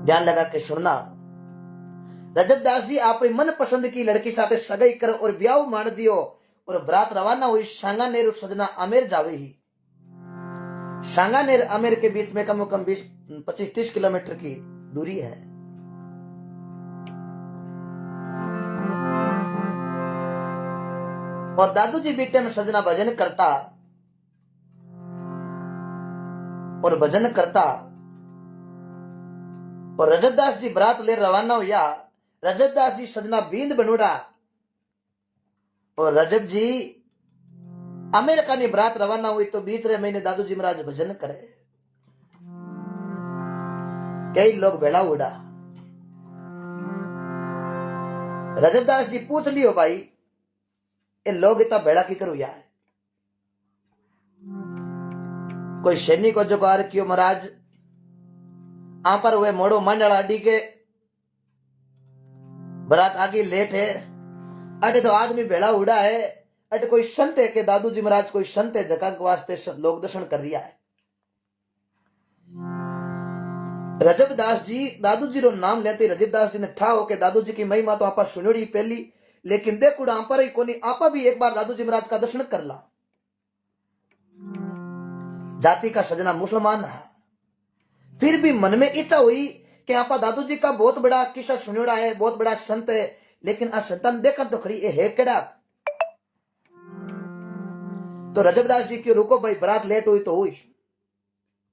ध्यान लगा के सुनना। रजबदास जी अपनी मन पसंद की लड़की साथे सगाई कर और ब्याह मान दियो और बरात रवाना हुई सांगानेर सजना आमेर जावे ही। सांगानेर आमेर के बीच में कम से कम 20-25-30 किलोमीटर की दूरी है। और दादू जी बीते में सजना भजन करता और भजन करता और रजबदास जी बरात ले रवाना हुआ। रजबदास जी सजना बींद बनूड़ा और रजब जी अमेरिका ने बरात रवाना हुई तो बीच रे महीने दादू जी महाराज भजन करे। कई लोग बेड़ा उड़ा। रजबदास जी पूछ लियो भाई ये लोग इतना बेड़ा की करू यार। कोई शनि को जुगाड़ कियो महाराज आ पर हुए मोड़ो मंडला अड्डी के बरात आगे लेट है। अटे तो आदमी बेड़ा उड़ा है। अटे कोई संत है के दादू जी महाराज कोई संत है जगह के वास्ते लोग दर्शन कर रिया है। रजबदास जी दादू जी रो नाम लेते रजबदास जी ने ठा हो के दादू जी की महिमा तो आपा सुनोड़ी पहली लेकिन देखो आप ही कोनी आपा भी एक बार दादू जी महाराज का दर्शन कर ला। जाति का सजना मुसलमान है फिर भी मन में इच्छा हुई कि आपा दादू जी का बहुत बड़ा किस्सा सुनोड़ा है बहुत बड़ा संत है लेकिन आ संतान देखा तो खड़ी है केड़ा। तो रजबदास जी की रुको भाई बरात लेट हुई तो हुई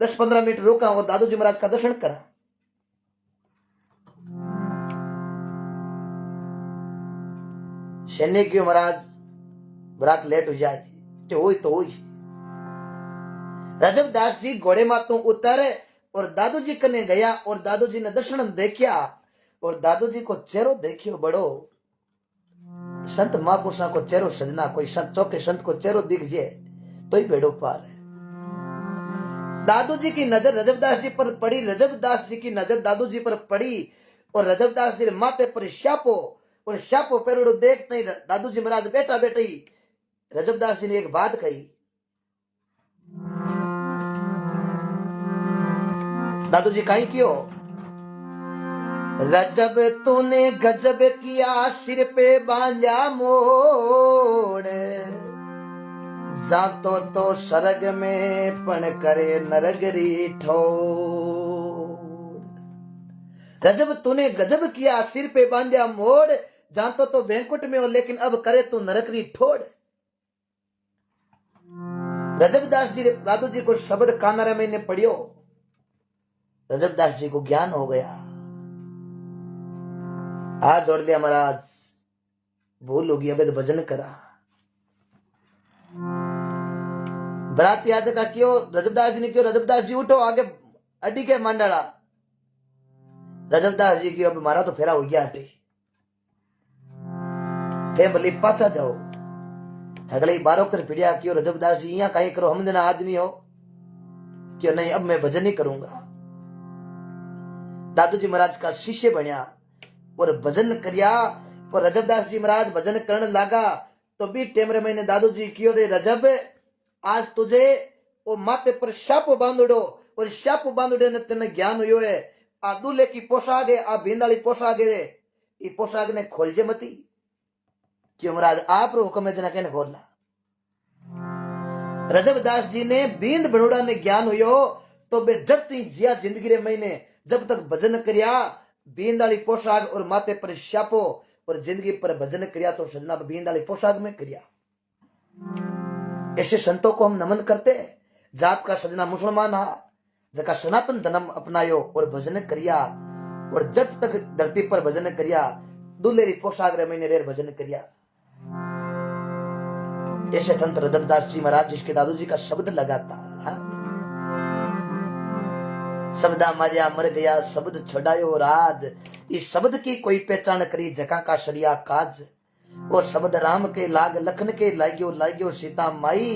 10-15 मिनट रुका और दादू जी महाराज का दर्शन करा। शनि क्यों महाराज बरात लेट हो जाए तो हुई तो हुई। रजबदास जी घोड़े मातों उतरे और दादू जी कने गया और दादू जी ने दर्शन देखिया और दादू जी को चेहरो देखियो बड़ो संत महापुरुषों को चेहरो सजना कोई संत चौके संत को चेहरो दिख जाए तो ही बेड़ो पार है। दादू जी की नजर रजबदास जी पर पड़ी। रजबदास जी की नजर दादू जी पर पड़ी और रजबदास जी माथे पर शापो और शापो पेरोड़ो देखते ही दादू जी महाराज बेटा बेटी रजबदास जी ने एक बात कही। दादू जी कहीं क्यों रजब तूने गजब किया सिर पे बांधा मोड़ जातो तो सरग में पण करे नरगरी ठोड़। रजब तूने गजब किया सिर पे बांधा मोड़ जातो तो बैंकुट में हो लेकिन अब करे तू नरकरी ठोड़। रजबदास जी दादू जी को शब्द कानारा में ने पढ़ियो। रजबदास जी को ज्ञान हो गया। हाथ जोड़ लिया महाराज भूल होगी अब तो भजन करा। बराती आज का क्यों रजबदास जी ने क्यों रजबदास जी उठो आगे अड्डी के मंडला। रजबदास जी की अब मारा तो फेरा हो गया अड्डी थे भली पाछा जाओ हगले बारो कर पिड़िया क्यों रजबदास जी यहाँ कहीं करो हम जना आदमी हो क्यों नहीं अब मैं भजन ही करूंगा। दादू जी महाराज का शिष्य बनिया और भजन करिया और रजबदास जी महाराज भजन करने लगा तो भी टेमरे महीने दादू जी क्यों रे रजब आज तुझे वो माथे पर शापो बांधुड़ो और शापो बांधुड़े ने तेने ज्ञान हुयो है आ दूल्हे की पोशाक है आ बींदाली पोशाक है ये पोशाक ने खोलजे मती क्यों महाराज आप रो हुक्म है जना कहने खोलना। रजबदास जी ने बींद बनोड़ा ने ज्ञान हुयो तो बे जड़ती जिया जिंदगी रे महीने जब तक भजन करिया बींदाली पोशाक और माथे पर शापो और जिंदगी पर भजन करिया तो सजना बींदाली पोशाक में करिया। ऐसे संतों को हम नमन करते हैं। जात का सजना मुसलमान हा जका सनातन धर्म अपनायो और भजन करिया और जब तक धरती पर भजन करिया दुलेरी पोशाक रे महीने रेर भजन करिया। ऐसे संत रजबदास जी महाराज जिसके दादू जी का शब्द लगाता शब्दा मारिया मर गया शब्द छड़ायो राज इस शब्द की कोई पहचान करी जका का शरिया काज और शब्द राम के लाग लखन के लाग्यो सीता माई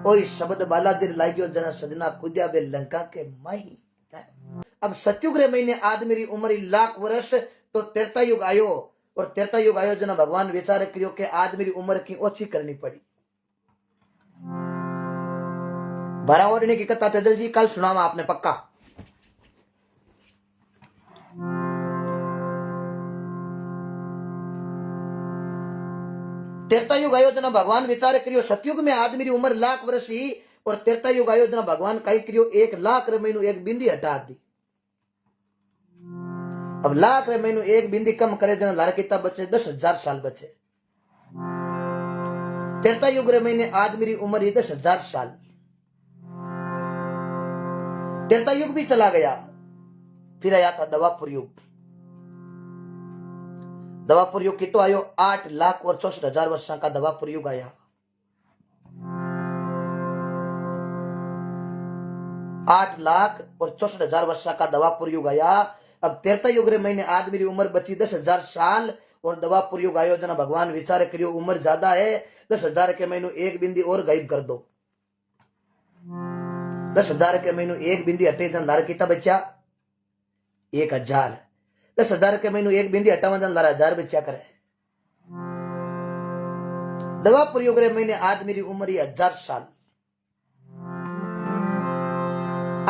ओई शब्द बालाजी लाग्यो जना सजना कुदिया बे लंका के माई। अब सतयुग रे महीने आदमी री उम्र 1,00,000 वर्ष तो त्रेता युग आयो और त्रेता युग आयो जना भगवान विचार करियो के आदमी री उम्र की ओछी करनी पड़ी। भरा ओढ़ने की कथा तेजल जी कल सुनावा आपने पक्का। तेरता युग आयो जना भगवान विचार करियो सतयुग में आदमी री उम्र लाख वर्ष ही और तेरता युग आयो जना भगवान कई करियो 1 लाख रे महीनू एक बिंदी हटा दी। अब लाख रे महीनू एक बिंदी कम करे जना लार किता बचे 10,000 साल बचे। तेरता युग रे महीने आदमी री उम्र 10,000 साल। तेरता युग भी चला गया। फिर आया था दवापुर युग। दवापुर युग कितो आयो 8,64,000 वर्षों का दवापुर युग आया। 8,64,000 वर्षों का दवापुर युग आया। अब तेरता युग रे महीने आदमी की उम्र बची 10,000 साल और दवापुर युग आयो जना भगवान विचार करियो उम्र ज्यादा है 10,000 के महीनू एक बिंदी और गायब कर दो। 10,000 के महीनू एक बिंदी हटे जना लार कितना बचा 1,000। 10,000 के महीनू एक बिंदी हटावा जना लार 1,000 बचा करे। दवापुर युग रे महीने आदमी की उम्र 1,000 साल।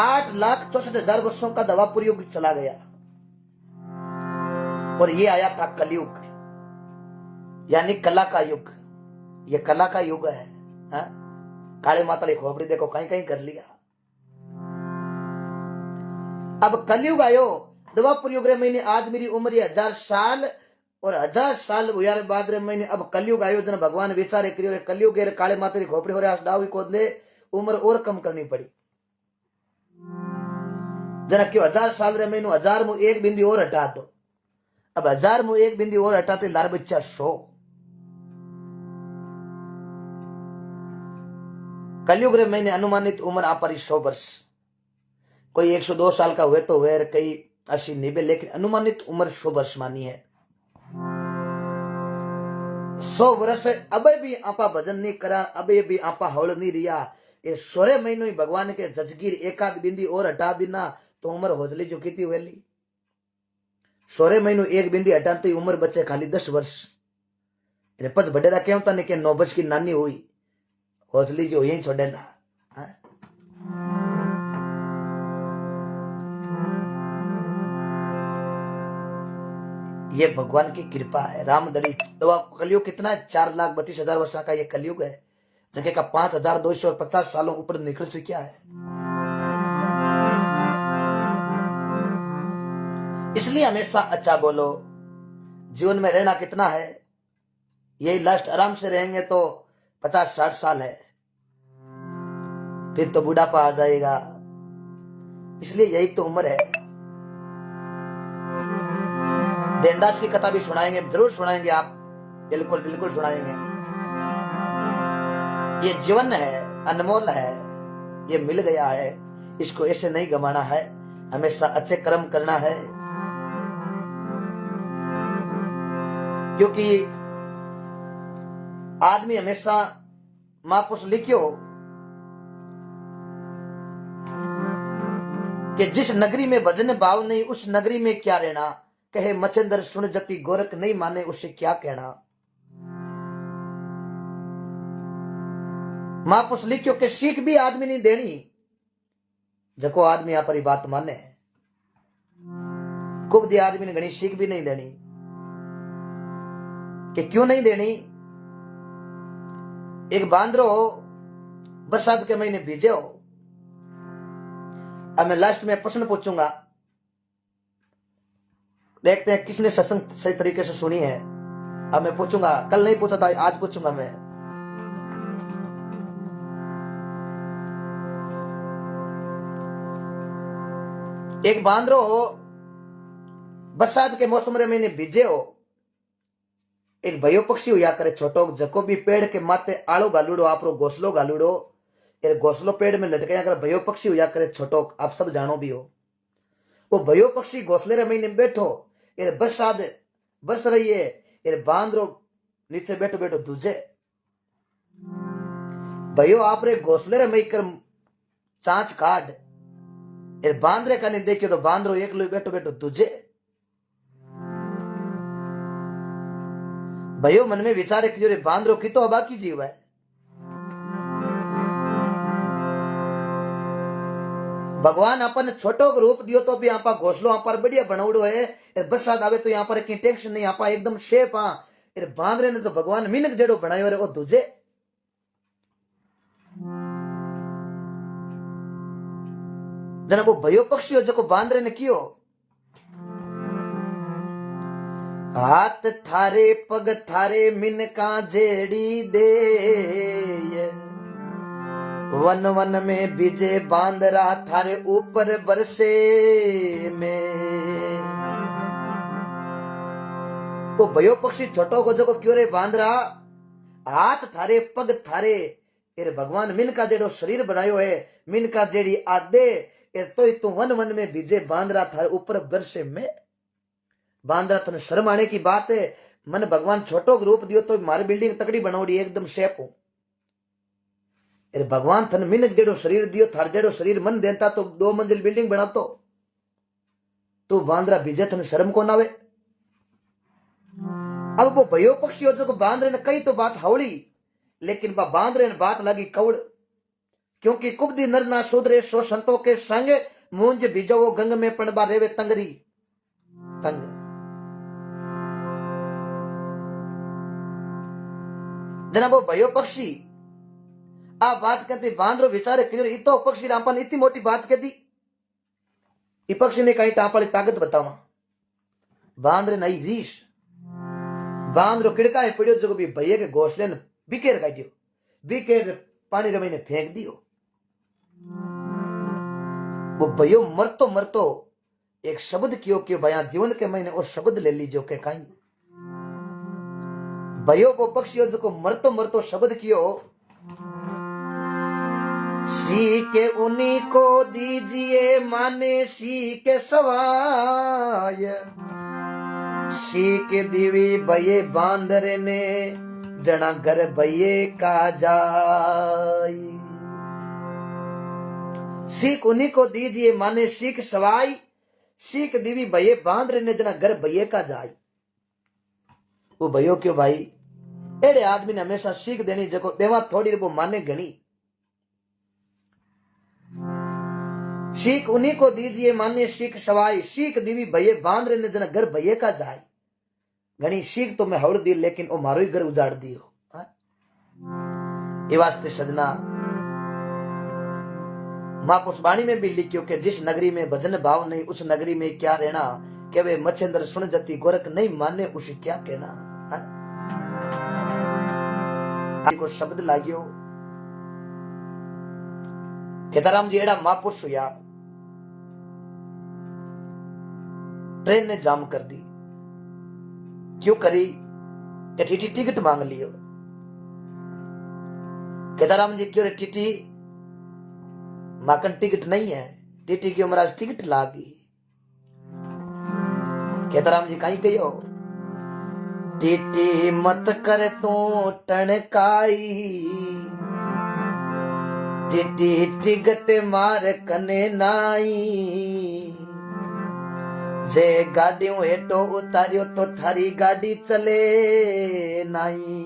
8,64,000 वर्षों का दवापुर युग चला गया और ये आया था कलयुग यानी कला का युग। ये कला का युग है। हा? काले माता की खोपड़ी देखो कहीं कहीं कर लिया। अब कलयुग आयो दवापुर युग रे महीने आदमी की उम्र 1,000 साल और 1,000 साल हुआ रे बाद रे महीने अब कलयुग आयो जना भगवान विचारे करियो कलयुग रे काले माता की खोपड़ी हो रे डावी को दे उम्र और कम करनी पड़ी। जना क्यों 1,000 साल रे महीनू 1,000 मु एक बिंदी और हटा दो। अब 1,000 मु एक बिंदी और हटाते लार बच्चा 100। कलयुग रे महीने अनुमानित उम्र आप 100 वर्ष। कोई 102 साल का हुए तो हुए कई 80-90 लेकिन अनुमानित उम्र 100 वर्ष मानी है। 100 वर्ष अबे भी आपा भजन नहीं करा अबे भी आपा हौल नहीं रिया। ये 16 महीनों ही भगवान के जजगीर एकाध बिंदी और हटा देना तो उम्र होजली जो कितनी वेली। 16 महीनों एक बिंदी हटाते उम्र बचे खाली 10 वर्ष। पच बडेरा क्यों था ने के 9 वर्ष की नानी हुई होजली जो यही छोड़ेला। ये भगवान की कृपा है। रामदरी तो कलयुग कितना है 4,32,000 वर्ष का ये कलयुग है जगह का 5,250 सालों ऊपर निकल चुका है। इसलिए हमेशा अच्छा बोलो। जीवन में रहना कितना है यही लास्ट आराम से रहेंगे तो 50-60 साल है फिर तो बुढ़ापा आ जाएगा। इसलिए यही तो उम्र है। देनदास की कथा भी सुनाएंगे जरूर सुनाएंगे आप बिल्कुल बिल्कुल सुनाएंगे। ये जीवन है अनमोल है ये मिल गया है इसको ऐसे नहीं गंवाना है। हमेशा अच्छे कर्म करना है क्योंकि आदमी हमेशा महापुरुष लिखियो कि जिस नगरी में भजन भाव नहीं उस नगरी में क्या रहना। कहे मचंदर सुन जति गोरख नहीं माने उसे क्या कहना। महापुरुष लिखियो कि सीख भी आदमी नहीं देनी जको आदमी यहां पर बात माने। कुबदी आदमी ने घनी सीख भी नहीं देनी कि क्यों नहीं देनी। एक बांदरो बरसात के महीने भीजे हो। अब मैं लास्ट में प्रश्न पूछूंगा देखते हैं किसने सत्संग सही तरीके से सुनी है। अब मैं पूछूंगा कल नहीं पूछा था आज पूछूंगा मैं। एक बांदरो बरसात के मौसम रे महीने भीजे हो। एक भयो पक्षी हुआ करे छोटो जको भी पेड़ के माथे आड़ो गालूड़ो आपरो घोसलो गालूड़ो ये घोसलो पेड़ में लटके अगर भयो पक्षी हुआ करे छोटो आप सब जानो भी हो। वो भयो पक्षी घोसले रे महीने बैठो ये बरसात बरस रही है ये बांदरो नीचे बैठो बैठो दूजे भयो आप रे घोसले रे मई कर चांच काट ये बांदरे का नहीं देखियो तो बांदरो एक लो बैठो बैठो दूजे। भयो मन में विचारे कि रे बांदरो की तो बाकी जीव है। भगवान अपन छोटो रूप दियो तो भी यहाँ पर घोसलो यहाँ पर बढ़िया बनवड़ो है। बरसात आवे तो यहाँ पर की टेंशन नहीं यहाँ पर एकदम शेप। हाँ एर बांदरे ने तो भगवान मिनक जेड़ो बनायो रे वो दूजे जना वो भयो पक्षी हो जो बांदरे ने कियो हाथ थारे पग थारे मिनका जेड़ी दे वन वन में बीजे बांदरा थारे ऊपर बरसे में वो भयो पक्षी छोटो को जो क्यों रे बांदरा हाथ थारे पग थारे एर भगवान मिनका जेड़ो शरीर बनायो है मिनका जेड़ी आदे एर तो वन वन में बीजे बांदरा थारे ऊपर बरसे में बांदरा तने शर्म आने की बात है मन भगवान छोटो रूप दियो तो मारी बिल्डिंग तकड़ी बनावड़ी एकदम शेप हो अरे भगवान थन मिनक जेड़ो शरीर दियो थार जेड़ो शरीर मन देता तो 2 मंजिल बिल्डिंग बनातो तो बांदरा बीजे थन शर्म को ना आवे अब वो भयो पक्षी हो जो बांदरे ने कई तो बात हवड़ी लेकिन बा बांदरे ने बात लगी कौड़ क्योंकि कुबदी नर ना शूद्रे सो संतों के संग मूंज बीजो वो गंग में पणबा रेवे तंगरी तंग जनाब वो भयो पक्षी आ बात कहते बांदरो विचारे क्लियर इतो पक्षी रामपान इतनी मोटी बात कहती इ पक्षी ने कहीं टापाली ताकत बतावा बांदरे नई रीश बांदरो किड़का है पड़ियो जो भी भैया के घोसले ने बिकेर काटियो बिकेर पानी रमी ने फेंक दियो वो भयो मरतो मरतो एक शब्द कियो भया जीवन के महीने और शब्द ले लीजो के कहीं भयो वो पक्षी जो मरतो मरतो शब्द कियो सी के उन्हीं को दीजिए माने सी के सवाय सी के दीवी भये बांदरे ने जना घर भये का जाय सीख उन्हीं को दीजिए माने सीख सवाई सीख दीवी भये बांदरे ने जना घर भये का जाय वो भयो क्यों भाई एड़े आदमी ने हमेशा सीख देनी जको देवा थोड़ी वो माने घनी सीख उन्हीं को दीजिए माने सीख सवाई सीख दीवी भये बांदरे ने जना घर भये का जाय घनी सीख तो मैं हवड़ दी लेकिन वो मारो ही घर उजाड़ दियो ये वास्ते सजना महापुरुष वाणी में भी लिखियो कि जिस नगरी में भजन भाव नहीं उस नगरी में क्या रहना के वे मच्छेंद्र सुन जती गोरख नहीं माने उसे क्या कहना को शब्द लागियो केदाराम जी एड़ा महापुरुष हुआ ट्रेन ने जाम कर दी क्यों करी कि टीटी टिकट मांग लियो केदाराम जी क्यों रे टीटी माकन टिकट नहीं है टीटी की उम्र आज टिकट लागी केदाराम जी कहीं गयो टीटी मत कर तू टणकाई टीटी टिकट मार कने नाई जे गाड़ियों हेठो उतारियो तो थारी गाड़ी चले नाई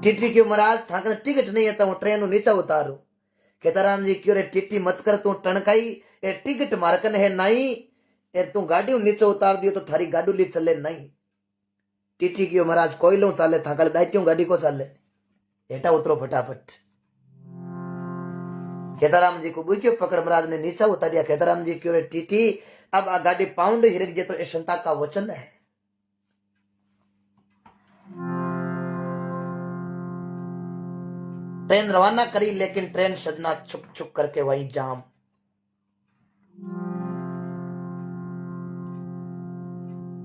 टीटी की महाराज था टिकट नहीं है तो वो ट्रेन नीचे उतारू केताराम जी क्यों रे टीटी मत कर तू टणकाई ए टिकट मारकन है नहीं ए तू गाड़ी नीचे उतार दियो तो थारी गाड़ी ली चले नहीं टीटी की महाराज कोयलों चाले था कल दाइटियों गाड़ी को चाले हेठा उतरो फटाफट केताराम जी को बुक्यो पकड़ महाराज ने नीचा उतारिया केताराम जी क्यों रे टीटी अब आ गाड़ी पाउंड हिरक जे तो ये संता का वचन है ट्रेन रवाना करी लेकिन ट्रेन सजना छुक छुक करके वहीं जाम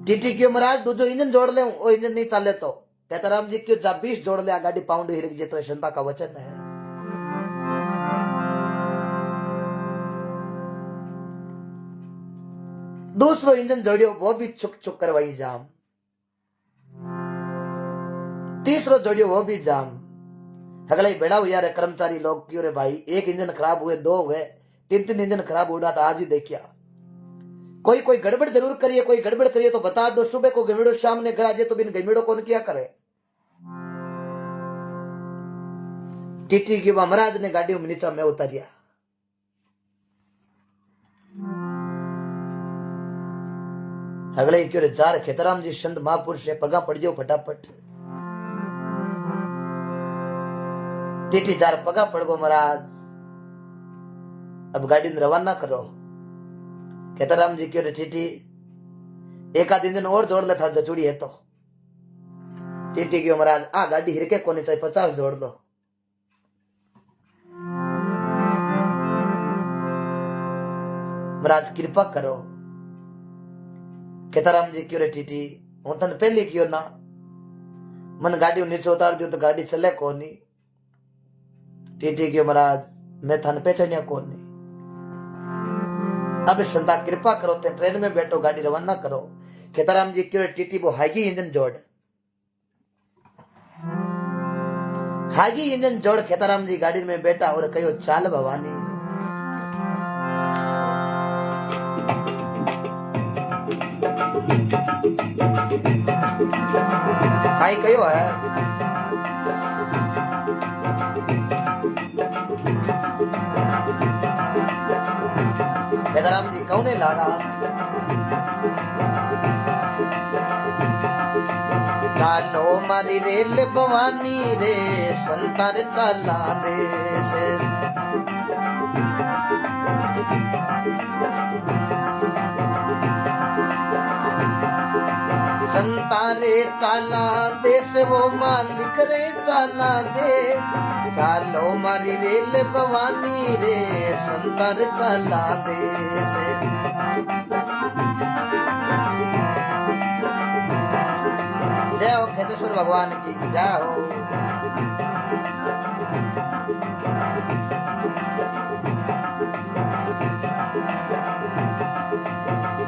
टीटी क्यों महाराज दूजो इंजन जोड़ ले वो इंजन नहीं चले तो केताराम जी क्यों जा 20 जोड़ ले गाड़ी पाउंड हिरक जे तो संता का वचन है दूसरो इंजन जोड़ियो वो भी छुक छुक कर वहीं जाम तीसरो जोड़ियो वो भी जाम अगला ही बेड़ा हुआ रे कर्मचारी लोग क्यों रे भाई एक इंजन खराब हुए 2 हुए 3 इंजन खराब उड़ा था आज ही देखिया कोई गड़बड़ जरूर करिए कोई गड़बड़ करिए तो बता दो सुबह को गमीड़ो शाम ने गराजे तो बिन गमीड़ो कौन क्या करे टीटी की महाराज ने गाड़ी में नीचा में उतारिया अगले क्यों रे जार खेतराम जी संत महापुरुष है पगा पड़ जाओ फटाफट। टीटी जार पगा पड़ गो महाराज, अब गाड़ी रवाना करो। खेतराम जी क्यों रे टीटी एक आध दिन और जोड़ ले था जचुड़ी है तो। टीटी क्यों महाराज आ गाड़ी हिरके कोने चाहिए 50 जोड़ दो। महाराज कृपा करो। खेताराम जी क्यों रे टीटी हूं तन पहले क्यों ना मन गाड़ी नीचे उतार दियो तो गाड़ी चले कोनी। टीटी क्यों महाराज मैं थाने पहचानिया कोनी। अब संता कृपा करो ते ट्रेन में बैठो गाड़ी रवाना करो। खेताराम जी क्यों रे टीटी वो हागी इंजन जोड़, हागी इंजन जोड़ खेताराम जी गाड़ी में बैठा और कहो चाल भवानी। हाई कयो है खेताराम जी कौने लागा। चालो मारी रेल भवानी रे संतार चाला देश। संतारे चाला देश वो मालिक रे चाला दे। चालो मारी रेल भवानी रे संतार चाला देश। जय हो खेतेश्वर भगवान की जय हो।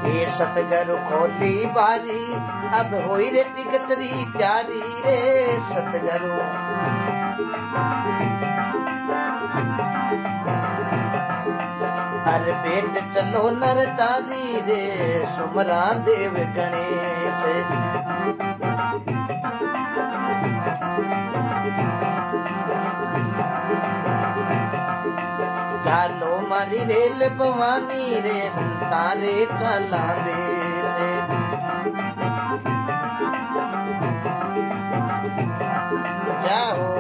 ये सतगुरु खोली बारी अब होई रे टिकटरी त्यारी रे सतगुरु। अरे बेट चलो नर चारी रे सुमरा देव गणेश। चालो मारी रेल भवानी रे संतारे चला देश। क्या हो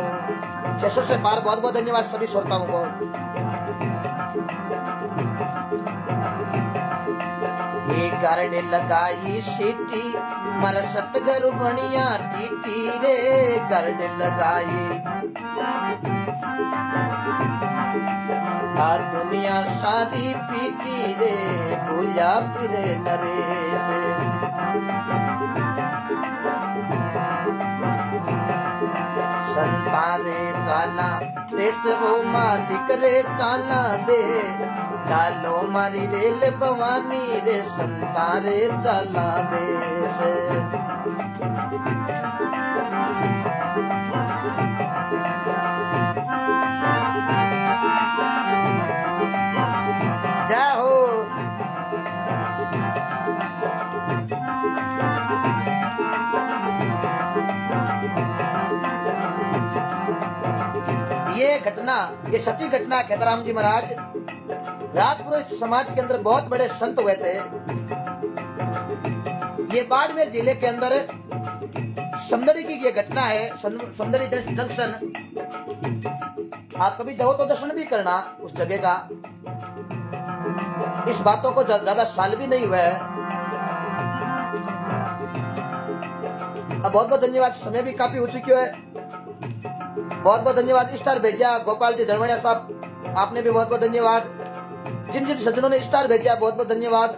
600 से पार। बहुत बहुत धन्यवाद सभी श्रोताओं को। ये गार्ड लगाई सीटी मर सतगुरु बनिया टीटी रे गार्ड लगाई। आ दुनिया सारी पीटी रे भूला फिरे नरेश। संतारे चाला देश वो मालिक रे चाला दे। चालो मारी रेल भवानी रे संतारे चाला देश। जय हो। ये घटना ये सच्ची घटना खेताराम जी महाराज राजपुरोहित समाज के अंदर बहुत बड़े संत हुए थे। ये बाड़मेर जिले के अंदर समदड़ी की ये घटना है। समदड़ी जंक्शन आप कभी जाओ तो दर्शन भी करना उस जगह का। इस बातों को ज्यादा साल भी नहीं हुआ है। अब बहुत बहुत धन्यवाद, समय भी काफी हो चुकी है। बहुत बहुत धन्यवाद। स्टार भेजा गोपाल जी धर्मणिया साहब, आपने भी बहुत बहुत धन्यवाद। जिन जिन सज्जनों ने स्टार भेजा बहुत बहुत धन्यवाद।